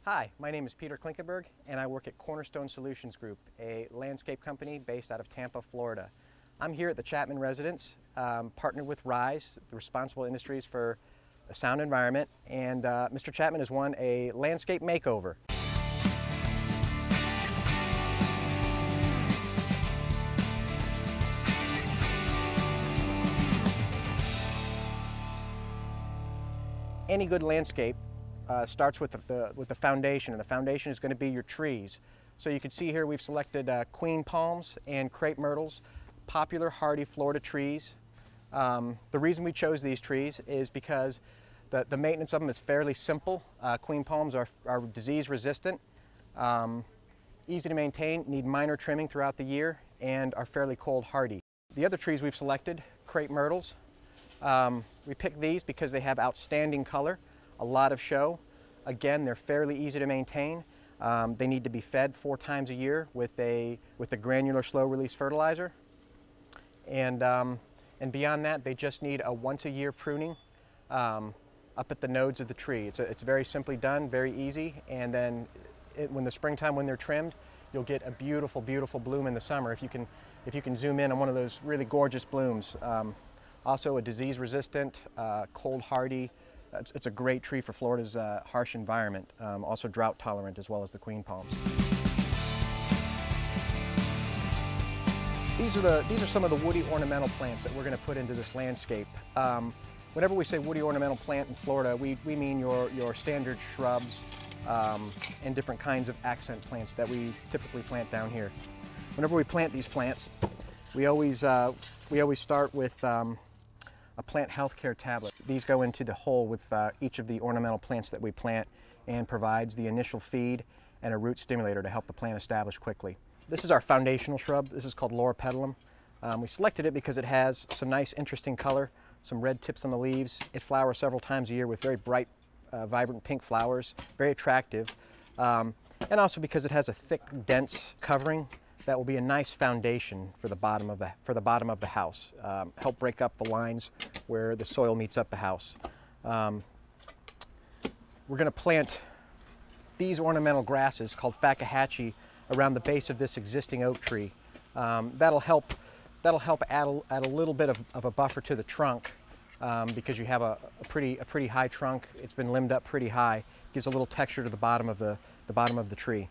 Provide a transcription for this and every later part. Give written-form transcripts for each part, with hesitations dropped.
Hi, my name is Peter Klinkenberg, and I work at Cornerstone Solutions Group, a landscape company based out of Tampa, Florida. I'm here at the Chapman residence, partnered with RISE, the Responsible Industries for a Sound Environment, and Mr. Chapman has won a landscape makeover. Any good landscape starts with the foundation, and the foundation is going to be your trees. So you can see here we've selected queen palms and crepe myrtles, popular hardy Florida trees. The reason we chose these trees is because the maintenance of them is fairly simple. Queen palms are disease resistant, easy to maintain, need minor trimming throughout the year, and are fairly cold hardy. The other trees we've selected, crepe myrtles, we picked these because they have outstanding color, a lot of show. Again, they're fairly easy to maintain. They need to be fed 4 times a year with a granular slow-release fertilizer. And beyond that, they just need a once-a-year pruning up at the nodes of the tree. It's very simply done, very easy, and then when the springtime, when they're trimmed, you'll get a beautiful, beautiful bloom in the summer if you can zoom in on one of those really gorgeous blooms. Also a disease-resistant, cold-hardy. It's a great tree for Florida's harsh environment. Also drought-tolerant as well as the queen palms. These are some of the woody ornamental plants that we're going to put into this landscape. Whenever we say woody ornamental plant in Florida, we mean your standard shrubs and different kinds of accent plants that we typically plant down here. Whenever we plant these plants, we always start with a plant health care tablet. These go into the hole with each of the ornamental plants that we plant and provides the initial feed and a root stimulator to help the plant establish quickly. This is our foundational shrub. This is called Loropetalum. We selected it because it has some nice, interesting color, some red tips on the leaves. It flowers several times a year with very bright, vibrant pink flowers, very attractive. And also because it has a thick, dense covering that will be a nice foundation for the bottom of the house. Help break up the lines where the soil meets up the house. We're going to plant these ornamental grasses called Fakahatchee around the base of this existing oak tree. That'll help add a little bit of a buffer to the trunk because you have a pretty high trunk. It's been limbed up pretty high. Gives a little texture to the bottom of the tree.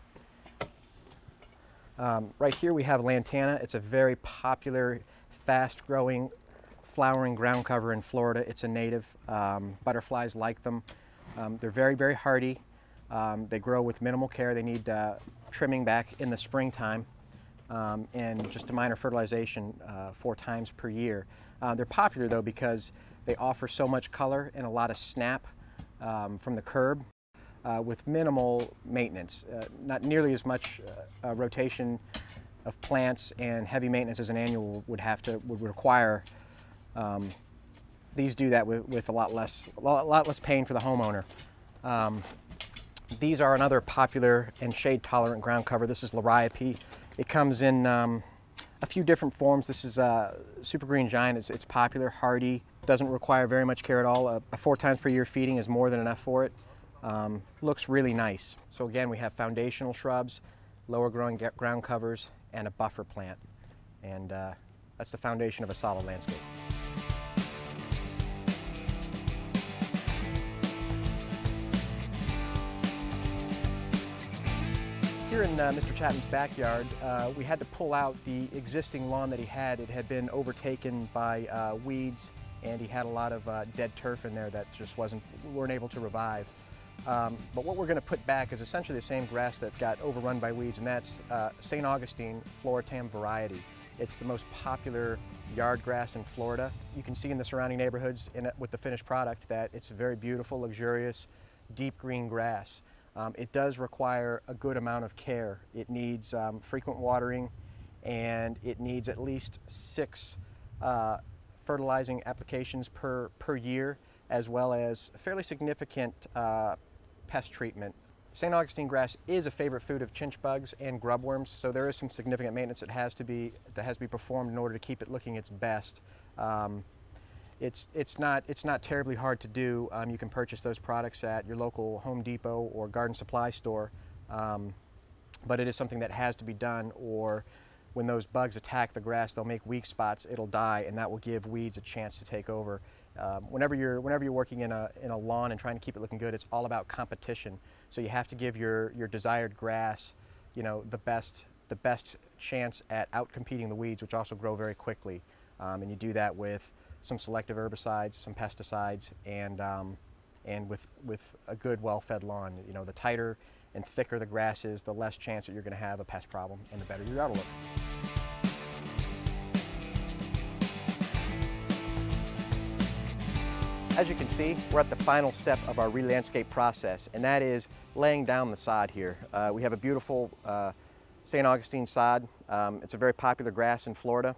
Right here we have lantana. It's a very popular, fast-growing, flowering ground cover in Florida. It's a native. Butterflies like them. They're very, very hardy. They grow with minimal care. They need trimming back in the springtime and just a minor fertilization 4 times per year. They're popular though because they offer so much color and a lot of snap from the curb. With minimal maintenance, not nearly as much rotation of plants and heavy maintenance as an annual would require. These do that with a lot less pain for the homeowner. These are another popular and shade-tolerant ground cover. This is Liriope. It comes in a few different forms. This is Super Green Giant. It's popular, hardy, doesn't require very much care at all. 4 times per year feeding is more than enough for it. Looks really nice. So again, we have foundational shrubs, lower growing ground covers, and a buffer plant. And that's the foundation of a solid landscape. Here in Mr. Chapman's backyard, we had to pull out the existing lawn that he had. It had been overtaken by weeds, and he had a lot of dead turf in there that just weren't able to revive. But what we're going to put back is essentially the same grass that got overrun by weeds, and that's St. Augustine Floritam variety. It's the most popular yard grass in Florida. You can see in the surrounding neighborhoods with the finished product that it's a very beautiful, luxurious, deep green grass. It does require a good amount of care. It needs frequent watering, and it needs at least 6 fertilizing applications per year, as well as a fairly significant pest treatment. St. Augustine grass is a favorite food of chinch bugs and grubworms, so there is some significant maintenance that has to be performed in order to keep it looking its best. It's not terribly hard to do. You can purchase those products at your local Home Depot or garden supply store, but it is something that has to be done, or when those bugs attack the grass, they'll make weak spots, it'll die, and that will give weeds a chance to take over. Whenever you're working in a lawn and trying to keep it looking good, it's all about competition. So you have to give your desired grass, the best chance at outcompeting the weeds, which also grow very quickly. And you do that with some selective herbicides, some pesticides, and with a good, well-fed lawn. The tighter and thicker the grass is, the less chance that you're going to have a pest problem, and the better your yard will look. As you can see, we're at the final step of our re-landscape process, and that is laying down the sod here. We have a beautiful St. Augustine sod. It's a very popular grass in Florida.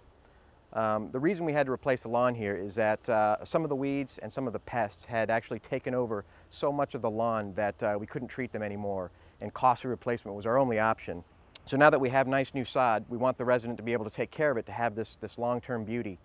The reason we had to replace the lawn here is that some of the weeds and some of the pests had actually taken over so much of the lawn that we couldn't treat them anymore, and costly replacement was our only option. So now that we have nice new sod, we want the resident to be able to take care of it, to have this long-term beauty.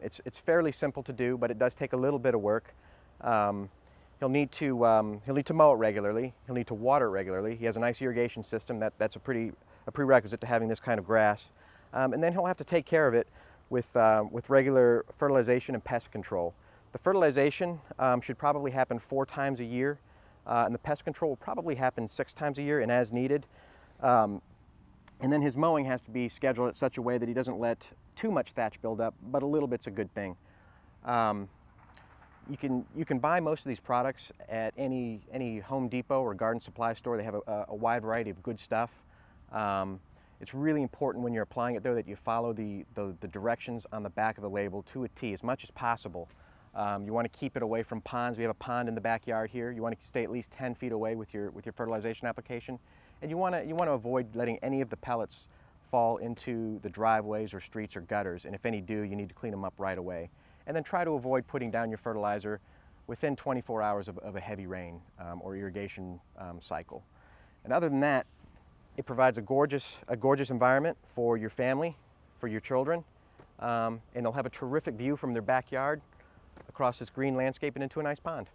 It's fairly simple to do, but it does take a little bit of work. He'll need to mow it regularly. He'll need to water it regularly. He has a nice irrigation system. That's a prerequisite to having this kind of grass. And then he'll have to take care of it with regular fertilization and pest control. The fertilization should probably happen 4 times a year, and the pest control will probably happen 6 times a year and as needed. And then his mowing has to be scheduled in such a way that he doesn't let too much thatch build up, but a little bit's a good thing. You can buy most of these products at any Home Depot or garden supply store. They have a wide variety of good stuff. It's really important when you're applying it, though, that you follow the directions on the back of the label to a T as much as possible. You want to keep it away from ponds. We have a pond in the backyard here. You want to stay at least 10 feet away with your fertilization application, and you want to avoid letting any of the pellets fall into the driveways or streets or gutters. And if any do, you need to clean them up right away. And then try to avoid putting down your fertilizer within 24 hours of a heavy rain or irrigation cycle. And other than that, it provides a gorgeous environment for your family, for your children, and they'll have a terrific view from their backyard across this green landscape and into a nice pond.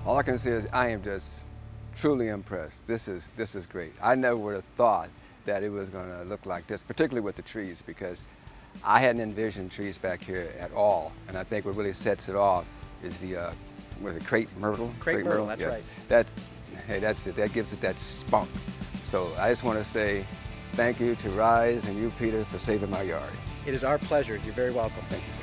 All I can say is I am just truly impressed. This is great. I never would have thought that it was going to look like this, particularly with the trees, because I hadn't envisioned trees back here at all. And I think what really sets it off is the, was it crepe myrtle? Crepe myrtle, that's yes. right. Hey, that's it. That gives it that spunk. So I just want to say thank you to Rise and you, Peter, for saving my yard. It is our pleasure. You're very welcome. Thank you, sir.